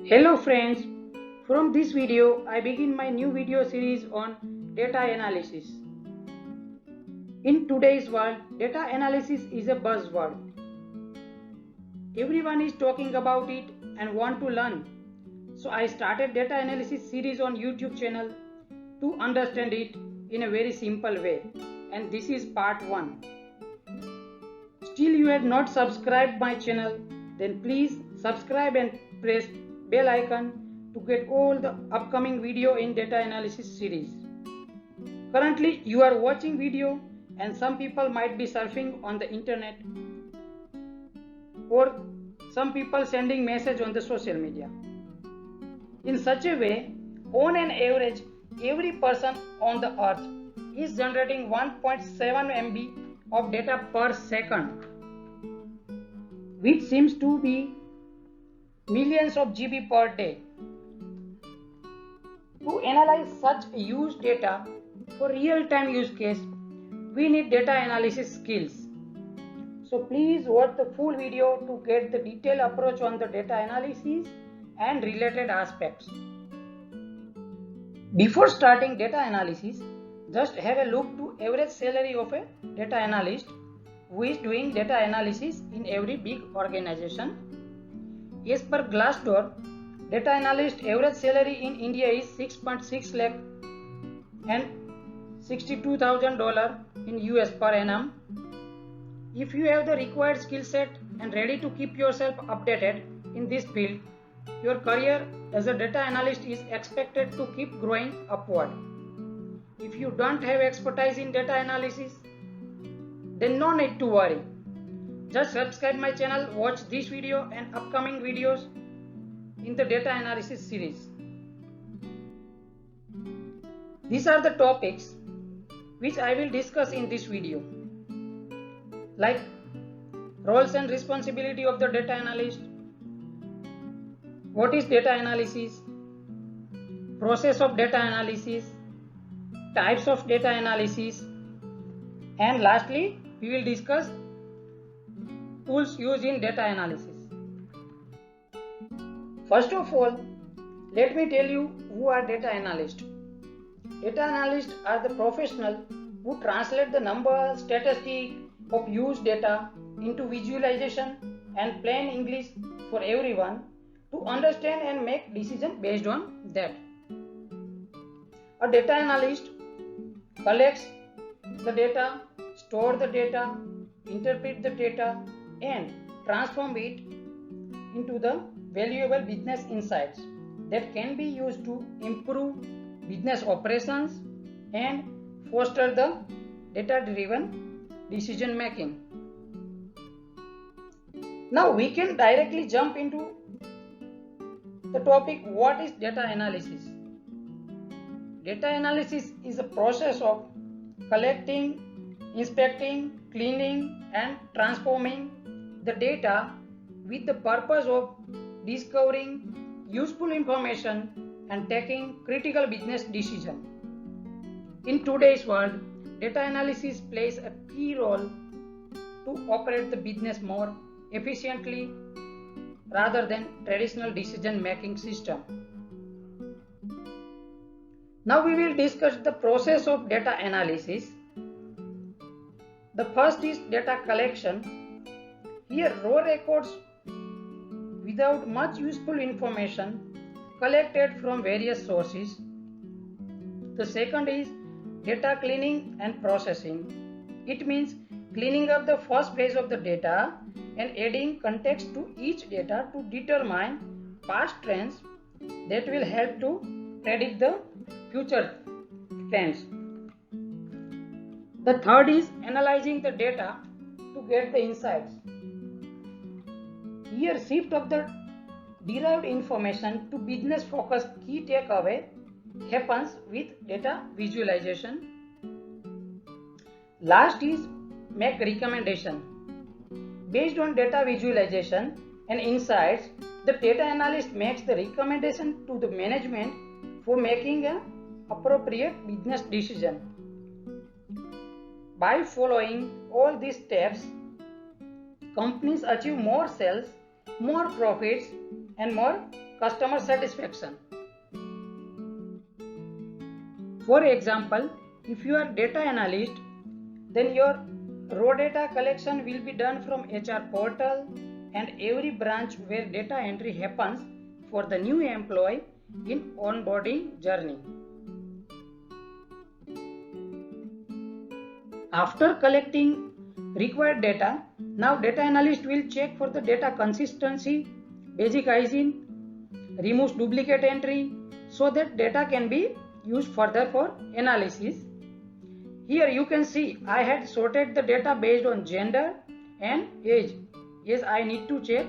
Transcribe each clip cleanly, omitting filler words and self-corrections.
Hello friends, from this video I begin my new video series on data analysis. In today's world, data analysis is a buzzword. Everyone is talking about it and want to learn. So I started data analysis series on YouTube channel to understand it in a very simple way, and this is part 1. Still you have not subscribed my channel, then please subscribe and press bell icon to get all the upcoming video in data analysis series. Currently you are watching video and some people might be surfing on the internet, or some people sending message on the social media. In such a way, on an average, every person on the earth is generating 1.7 MB of data per second, which seems to be millions of GB per day. To analyze such huge data for real-time use case, we need data analysis skills. So please watch the full video to get the detailed approach on the data analysis and related aspects. Before starting data analysis, just have a look to average salary of a data analyst who is doing data analysis in every big organization. As per Glassdoor, data analyst average salary in India is 6.6 lakh and $62,000 in US per annum. If you have the required skill set and ready to keep yourself updated in this field, your career as a data analyst is expected to keep growing upward. If you don't have expertise in data analysis, then no need to worry. Just subscribe my channel, watch this video and upcoming videos in the data analysis series. These are the topics which I will discuss in this video, like roles and responsibility of the data analyst, what is data analysis, process of data analysis, types of data analysis, and lastly we will discuss tools used in data analysis. First of all, let me tell you who are data analysts. Data analysts are the professionals who translate the numbers, statistics of used data into visualization and plain English for everyone to understand and make decisions based on that. A data analyst collects the data, store the data, interpret the data, and transform it into the valuable business insights that can be used to improve business operations and foster the data-driven decision making. Now we can directly jump into the topic, what is data analysis? Data analysis is a process of collecting, inspecting, cleaning and transforming the data with the purpose of discovering useful information and taking critical business decisions. In today's world, data analysis plays a key role to operate the business more efficiently rather than traditional decision making system. Now we will discuss the process of data analysis. The first is data collection. Here raw records without much useful information collected from various sources. The second is data cleaning and processing. It means cleaning up the first phase of the data and adding context to each data to determine past trends that will help to predict the future trends. The third is analyzing the data to get the insights. Here shift of the derived information to business focused key takeaway happens with data visualization. Last is make recommendation. Based on data visualization and insights, the data analyst makes the recommendation to the management for making an appropriate business decision. By following all these steps, companies achieve more sales, more profits and more customer satisfaction. For example, if you are data analyst, then your raw data collection will be done from HR portal and every branch where data entry happens for the new employee in onboarding journey. After collecting required data, now data analyst will check for the data consistency, basic hygiene, removes duplicate entry so that data can be used further for analysis. Here you can see I had sorted the data based on gender and age. Yes, I need to check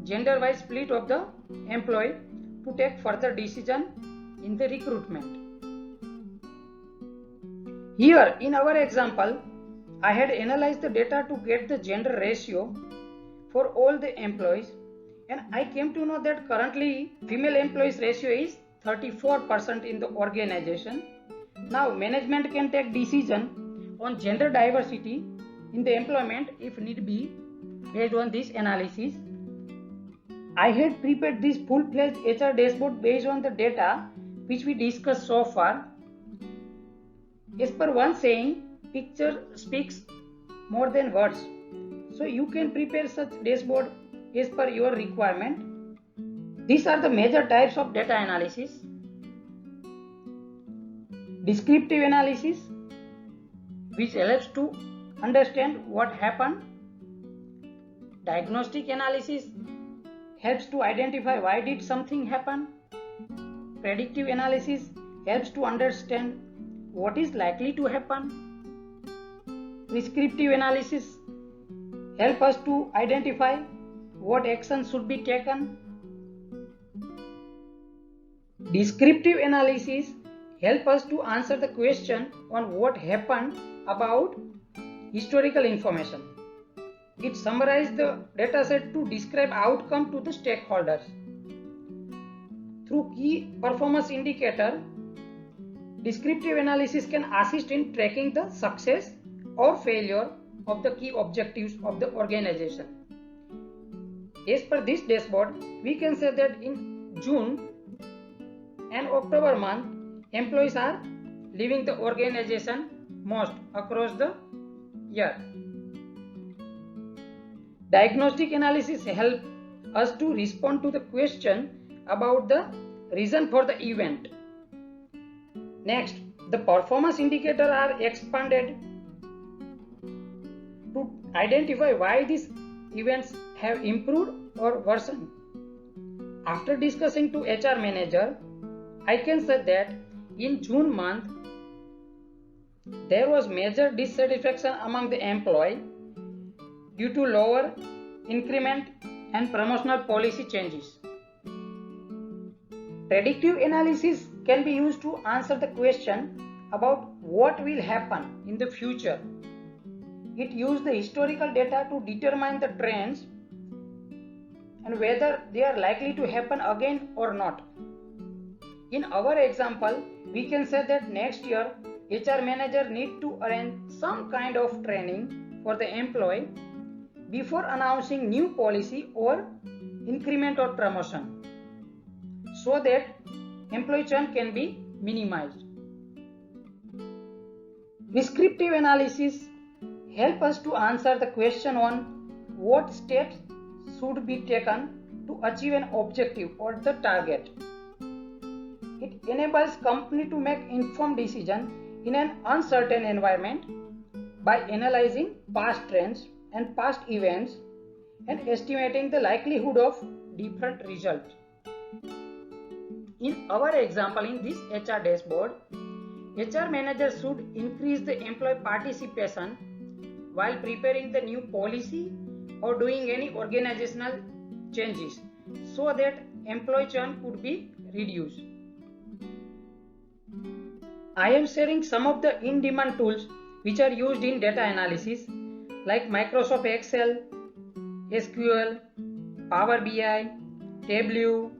gender wise split of the employee to take further decision in the recruitment. Here in our example, I had analyzed the data to get the gender ratio for all the employees, and I came to know that currently female employees ratio is 34% in the organization. Now management can take decision on gender diversity in the employment if need be based on this analysis. I had prepared this full-fledged HR dashboard based on the data which we discussed so far. As per one saying, picture speaks more than words. So you can prepare such dashboard as per your requirement. These are the major types of data analysis. Descriptive analysis, which helps to understand what happened. Diagnostic analysis helps to identify why did something happen. Predictive analysis helps to understand what is likely to happen. Prescriptive analysis helps us to identify what action should be taken. Descriptive analysis helps us to answer the question on what happened about historical information. It summarizes the dataset to describe outcome to the stakeholders. Through key performance indicator, descriptive analysis can assist in tracking the success or failure of the key objectives of the organization. As per this dashboard, we can say that in June and October month, employees are leaving the organization most across the year. Diagnostic analysis helps us to respond to the question about the reason for the event. Next, the performance indicators are expanded to identify why these events have improved or worsened. After discussing to HR manager, I can say that in June month, there was major dissatisfaction among the employee due to lower increment and promotional policy changes. Predictive analysis can be used to answer the question about what will happen in the future. It uses the historical data to determine the trends and whether they are likely to happen again or not. In our example, we can say that next year HR manager need to arrange some kind of training for the employee before announcing new policy or increment or promotion so that employee churn can be minimized. Descriptive analysis help us to answer the question on what steps should be taken to achieve an objective or the target. It enables company to make informed decision in an uncertain environment by analyzing past trends and past events and estimating the likelihood of different results. In our example, in this HR dashboard, HR manager should increase the employee participation while preparing the new policy or doing any organizational changes so that employee churn could be reduced. I am sharing some of the in-demand tools which are used in data analysis like Microsoft Excel, SQL, Power BI, Tableau,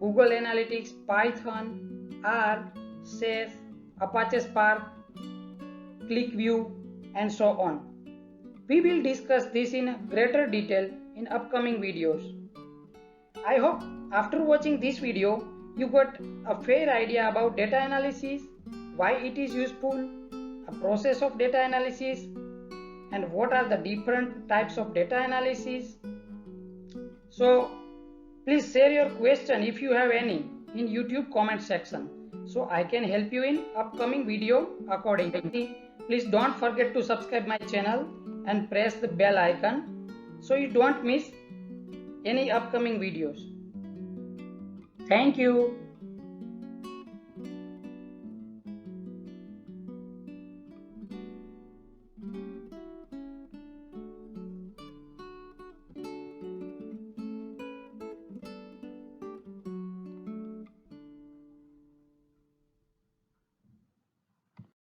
Google Analytics, Python, R, SAS, Apache Spark, ClickView, and so on. We will discuss this in greater detail in upcoming videos. I hope after watching this video, you got a fair idea about data analysis, why it is useful, a process of data analysis, and what are the different types of data analysis. So please share your question if you have any in YouTube comment section, so I can help you in upcoming video accordingly. Please don't forget to subscribe my channel and press the bell icon so you don't miss any upcoming videos. Thank you.